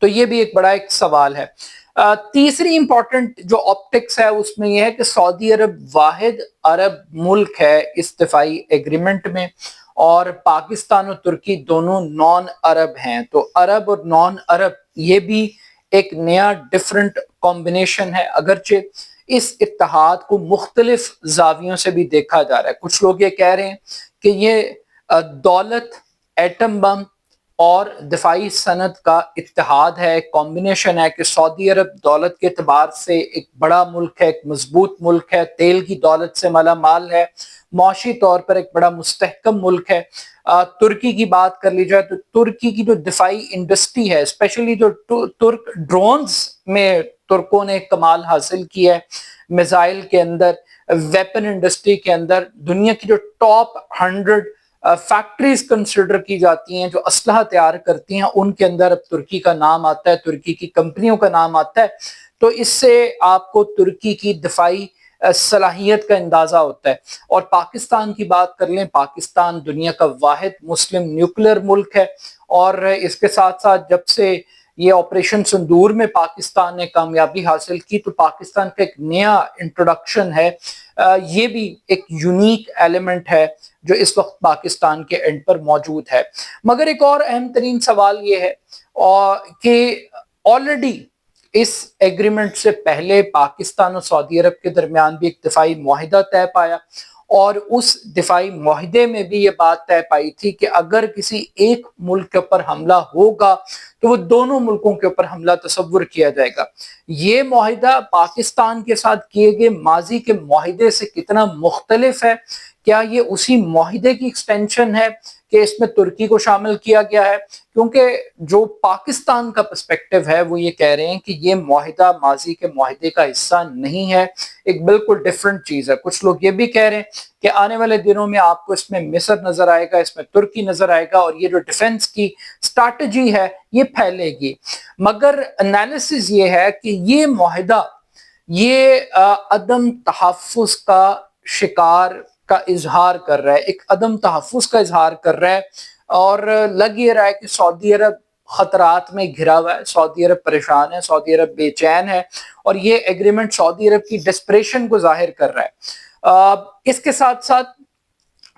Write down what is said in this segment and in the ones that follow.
تو یہ بھی ایک بڑا ایک سوال ہے۔ تیسری امپورٹنٹ جو آپٹکس ہے اس میں یہ ہے کہ سعودی عرب واحد عرب ملک ہے اس دفاعی ایگریمنٹ میں، اور پاکستان اور ترکی دونوں نان عرب ہیں، تو عرب اور نان عرب یہ بھی ایک نیا ڈفرنٹ کمبینیشن ہے، اگرچہ اس اتحاد کو مختلف زاویوں سے بھی دیکھا جا رہا ہے۔ کچھ لوگ یہ کہہ رہے ہیں کہ یہ دولت، ایٹم بم اور دفاعی صنعت کا اتحاد ہے، ایک کمبینیشن ہے کہ سعودی عرب دولت کے اعتبار سے ایک بڑا ملک ہے، ایک مضبوط ملک ہے، تیل کی دولت سے مالا مال ہے، معاشی طور پر ایک بڑا مستحکم ملک ہے۔ ترکی کی بات کر لی جائے تو ترکی کی جو دفاعی انڈسٹری ہے، اسپیشلی جو ترک ڈرونز میں ترکوں نے کمال حاصل کیا ہے، میزائل کے اندر، ویپن انڈسٹری کے اندر، دنیا کی جو ٹاپ 100 فیکٹریز کنسیڈر کی جاتی ہیں جو اسلحہ تیار کرتی ہیں، ان کے اندر اب ترکی کا نام آتا ہے، ترکی کی کمپنیوں کا نام آتا ہے۔ تو اس سے آپ کو ترکی کی دفاعی صلاحیت کا اندازہ ہوتا ہے۔ اور پاکستان کی بات کر لیں، پاکستان دنیا کا واحد مسلم نیوکلیر ملک ہے، اور اس کے ساتھ ساتھ جب سے یہ آپریشن سندور میں پاکستان نے کامیابی حاصل کی تو پاکستان کا ایک نیا انٹروڈکشن ہے، یہ بھی ایک یونیک ایلیمنٹ ہے جو اس وقت پاکستان کے اینڈ پر موجود ہے۔ مگر ایک اور اہم ترین سوال یہ ہے کہ آلریڈی اس ایگریمنٹ سے پہلے پاکستان اور سعودی عرب کے درمیان بھی ایک دفاعی معاہدہ طے پایا، اور اس دفاعی معاہدے میں بھی یہ بات طے پائی تھی کہ اگر کسی ایک ملک کے اوپر حملہ ہوگا تو وہ دونوں ملکوں کے اوپر حملہ تصور کیا جائے گا۔ یہ معاہدہ پاکستان کے ساتھ کیے گئے ماضی کے معاہدے سے کتنا مختلف ہے؟ کیا یہ اسی معاہدے کی ایکسٹینشن ہے کہ اس میں ترکی کو شامل کیا گیا ہے؟ کیونکہ جو پاکستان کا پرسپیکٹو ہے وہ یہ کہہ رہے ہیں کہ یہ معاہدہ ماضی کے معاہدے کا حصہ نہیں ہے، ایک بالکل ڈیفرنٹ چیز ہے۔ کچھ لوگ یہ بھی کہہ رہے ہیں کہ آنے والے دنوں میں آپ کو اس میں مصر نظر آئے گا، اس میں ترکی نظر آئے گا، اور یہ جو ڈیفنس کی اسٹریٹجی ہے یہ پھیلے گی۔ مگر انالیسس یہ ہے کہ یہ معاہدہ یہ عدم تحفظ کا شکار کا اظہار کر رہا ہے، ایک عدم تحفظ کا اظہار کر رہا ہے، اور لگ یہ رہا ہے کہ سعودی عرب خطرات میں گھرا ہوا ہے، سعودی عرب پریشان ہے، سعودی عرب بے چین ہے، اور یہ ایگریمنٹ سعودی عرب کی ڈسپریشن کو ظاہر کر رہا ہے۔ اس کے ساتھ ساتھ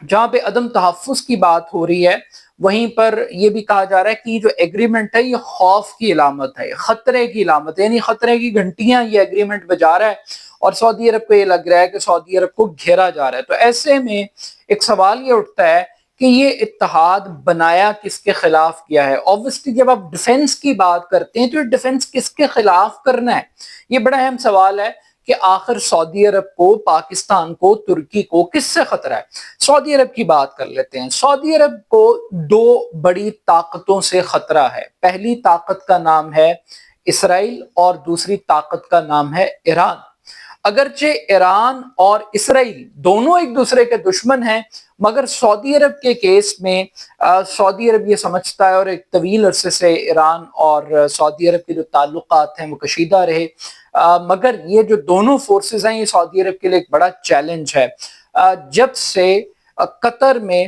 جہاں پہ عدم تحفظ کی بات ہو رہی ہے وہیں پر یہ بھی کہا جا رہا ہے کہ یہ جو ایگریمنٹ ہے یہ خوف کی علامت ہے، خطرے کی علامت ہے، یعنی خطرے کی گھنٹیاں یہ ایگریمنٹ بجا رہا ہے، اور سعودی عرب کو یہ لگ رہا ہے کہ سعودی عرب کو گھیرا جا رہا ہے۔ تو ایسے میں ایک سوال یہ اٹھتا ہے کہ یہ اتحاد بنایا کس کے خلاف کیا ہے؟ obviously جب آپ ڈیفنس کی بات کرتے ہیں تو یہ ڈیفنس کس کے خلاف کرنا ہے؟ یہ بڑا اہم سوال ہے کہ آخر سعودی عرب کو، پاکستان کو، ترکی کو کس سے خطرہ ہے؟ سعودی عرب کی بات کر لیتے ہیں۔ سعودی عرب کو دو بڑی طاقتوں سے خطرہ ہے۔ پہلی طاقت کا نام ہے اسرائیل اور دوسری طاقت کا نام ہے ایران۔ اگرچہ ایران اور اسرائیل دونوں ایک دوسرے کے دشمن ہیں، مگر سعودی عرب کے کیس میں سعودی عرب یہ سمجھتا ہے، اور ایک طویل عرصے سے ایران اور سعودی عرب کے جو تعلقات ہیں وہ کشیدہ رہے، مگر یہ جو دونوں فورسز ہیں یہ سعودی عرب کے لیے ایک بڑا چیلنج ہے۔ جب سے قطر میں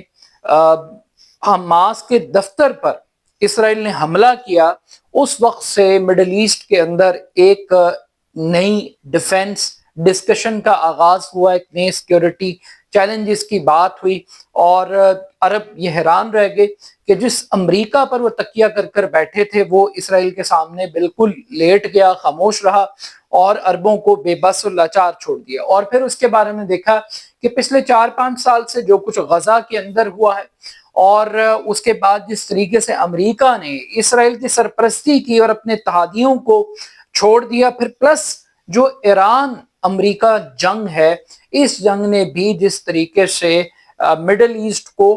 حماس کے دفتر پر اسرائیل نے حملہ کیا، اس وقت سے مڈل ایسٹ کے اندر ایک نئی ڈیفنس ڈسکشن کا آغاز ہوا، ایک نئی سیکیورٹی چیلنجز کی بات ہوئی، اور عرب یہ حیران رہ گئے کہ جس امریکہ پر وہ تکیہ کر کر بیٹھے تھے وہ اسرائیل کے سامنے بالکل لیٹ گیا، خاموش رہا، اور عربوں کو بے بس اور لاچار چھوڑ دیا۔ اور پھر اس کے بارے میں دیکھا کہ پچھلے 4-5 سال سے جو کچھ غزہ کے اندر ہوا ہے، اور اس کے بعد جس طریقے سے امریکہ نے اسرائیل کی سرپرستی کی اور اپنے اتحادیوں کو چھوڑ دیا، پھر پلس جو ایران امریکہ جنگ ہے، اس جنگ نے بھی جس طریقے سے مڈل ایسٹ کو،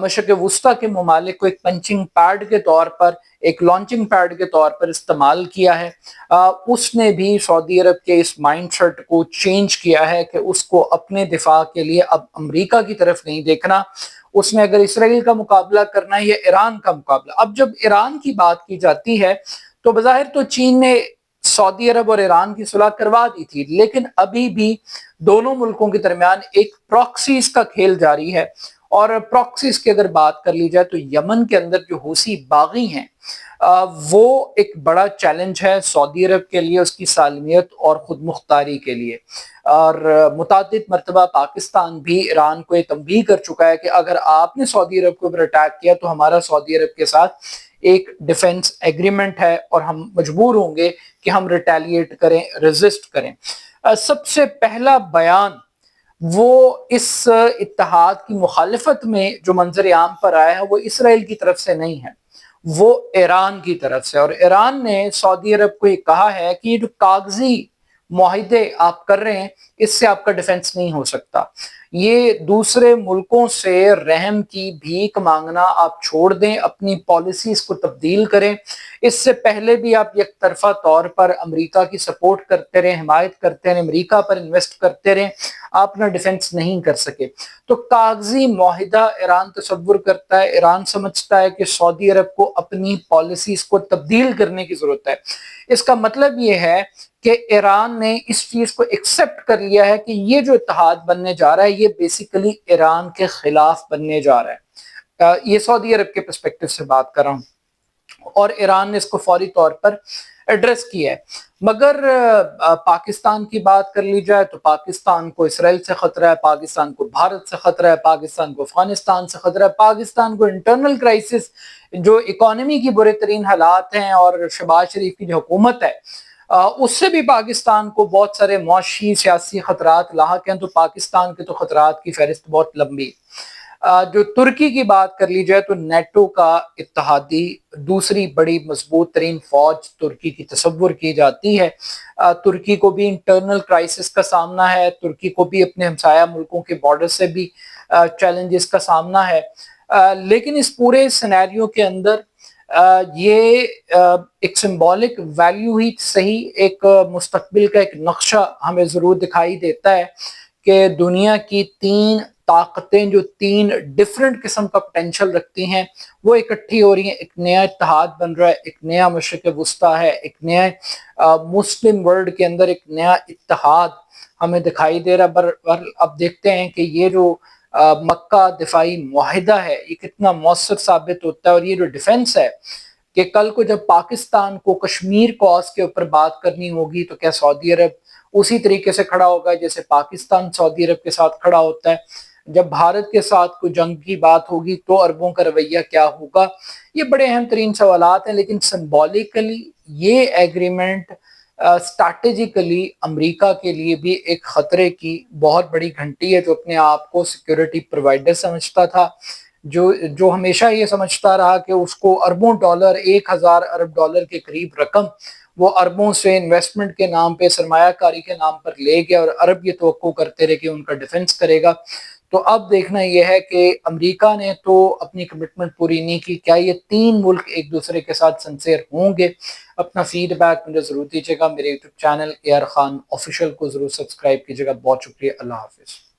مشرق وسطیٰ کے ممالک کو ایک پنچنگ پیڈ کے طور پر، ایک لانچنگ پیڈ کے طور پر استعمال کیا ہے، اس نے بھی سعودی عرب کے اس مائنڈ سیٹ کو چینج کیا ہے کہ اس کو اپنے دفاع کے لیے اب امریکہ کی طرف نہیں دیکھنا، اس نے اگر اسرائیل کا مقابلہ کرنا ہے یا ایران کا مقابلہ۔ اب جب ایران کی بات کی جاتی ہے تو بظاہر تو چین نے سعودی عرب اور ایران کی صلح کروا دی تھی، لیکن ابھی بھی دونوں ملکوں کے درمیان ایک پراکسیز کا کھیل جاری ہے، اور پراکسیز کی اگر بات کر لی جائے تو یمن کے اندر جو حوثی باغی ہیں وہ ایک بڑا چیلنج ہے سعودی عرب کے لیے، اس کی سالمیت اور خود مختاری کے لیے۔ اور متعدد مرتبہ پاکستان بھی ایران کو یہ تنبیہ کر چکا ہے کہ اگر آپ نے سعودی عرب کے اوپر اٹیک کیا تو ہمارا سعودی عرب کے ساتھ ایک ڈیفنس ایگریمنٹ ہے اور ہم مجبور ہوں گے کہ ہم ریٹیلیٹ کریں، ریزسٹ کریں۔ سب سے پہلا بیان وہ اس اتحاد کی مخالفت میں جو منظر عام پر آیا ہے وہ اسرائیل کی طرف سے نہیں ہے، وہ ایران کی طرف سے۔ اور ایران نے سعودی عرب کو یہ کہا ہے کہ یہ جو کاغذی معاہدے آپ کر رہے ہیں اس سے آپ کا ڈیفنس نہیں ہو سکتا، یہ دوسرے ملکوں سے رحم کی بھیک مانگنا آپ چھوڑ دیں، اپنی پالیسیز کو تبدیل کریں۔ اس سے پہلے بھی آپ یک طرفہ طور پر امریکہ کی سپورٹ کرتے رہے، حمایت کرتے رہے، امریکہ پر انویسٹ کرتے رہے، آپ اپنا ڈیفنس نہیں کر سکے۔ تو کاغذی معاہدہ ایران تصور کرتا ہے، ایران سمجھتا ہے کہ سعودی عرب کو اپنی پالیسیز کو تبدیل کرنے کی ضرورت ہے۔ اس کا مطلب یہ ہے کہ ایران نے اس چیز کو ایکسپٹ کر لیا ہے کہ یہ جو اتحاد بننے جا رہا ہے یہ بیسیکلی ایران کے خلاف بننے جا رہا ہے۔ یہ سعودی عرب کے پرسپیکٹو سے بات کر رہا ہوں، اور ایران نے اس کو فوری طور پر ایڈریس کیا ہے۔ مگر پاکستان کی بات کر لی جائے تو پاکستان کو اسرائیل سے خطرہ ہے، پاکستان کو بھارت سے خطرہ ہے، پاکستان کو افغانستان سے خطرہ ہے، پاکستان کو انٹرنل کرائسس جو اکانومی کی برے ترین حالات ہیں اور شہباز شریف کی جو حکومت ہے اس سے بھی پاکستان کو بہت سارے معاشی سیاسی خطرات لاحق ہیں۔ تو پاکستان کے تو خطرات کی فہرست بہت لمبی۔ جو ترکی کی بات کر لی جائے تو نیٹو کا اتحادی دوسری بڑی مضبوط ترین فوج ترکی کی تصور کی جاتی ہے۔ ترکی کو بھی انٹرنل کرائسس کا سامنا ہے، ترکی کو بھی اپنے ہمسایہ ملکوں کے بارڈر سے بھی چیلنجز کا سامنا ہے، لیکن اس پورے سینیریو کے اندر یہ ایک سمبولک ویلیو ہی صحیح، ایک مستقبل کا ایک نقشہ ہمیں ضرور دکھائی دیتا ہے کہ دنیا کی تین طاقتیں جو تین ڈیفرنٹ قسم کا پوٹینشل رکھتی ہیں وہ اکٹھی ہو رہی ہیں، ایک نیا اتحاد بن رہا ہے، ایک نیا مشرق وسطیٰ ہے، ایک نیا مسلم ورلڈ کے اندر ایک نیا اتحاد ہمیں دکھائی دے رہا ہے۔ اب دیکھتے ہیں کہ یہ جو مکہ دفاعی معاہدہ ہے یہ کتنا مؤثر ثابت ہوتا ہے، اور یہ جو ڈیفنس ہے کہ کل کو جب پاکستان کو کشمیر کوز کے اوپر بات کرنی ہوگی تو کیا سعودی عرب اسی طریقے سے کھڑا ہوگا جیسے پاکستان سعودی عرب کے ساتھ کھڑا ہوتا ہے؟ جب بھارت کے ساتھ کوئی جنگ کی بات ہوگی تو عربوں کا رویہ کیا ہوگا؟ یہ بڑے اہم ترین سوالات ہیں، لیکن سمبولیکلی یہ ایگریمنٹ اسٹریٹجیکلی امریکہ کے لیے بھی ایک خطرے کی بہت بڑی گھنٹی ہے، جو اپنے آپ کو سیکیورٹی پرووائڈر سمجھتا تھا، جو ہمیشہ یہ سمجھتا رہا کہ اس کو اربوں ڈالر، 1000 ارب ڈالر کے قریب رقم وہ عربوں سے انویسٹمنٹ کے نام پہ، سرمایہ کاری کے نام پر لے گیا، اور عرب یہ توقع کرتے رہے کہ ان کا ڈیفنس کرے گا۔ تو اب دیکھنا یہ ہے کہ امریکہ نے تو اپنی کمٹمنٹ پوری نہیں کی، کیا یہ تین ملک ایک دوسرے کے ساتھ سنسیئر ہوں گے؟ اپنا فیڈ بیک مجھے ضرور دیجیے گا، میرے YouTube channel AR Khan official کو ضرور سبسکرائب کیجیے گا۔ بہت شکریہ، اللہ حافظ۔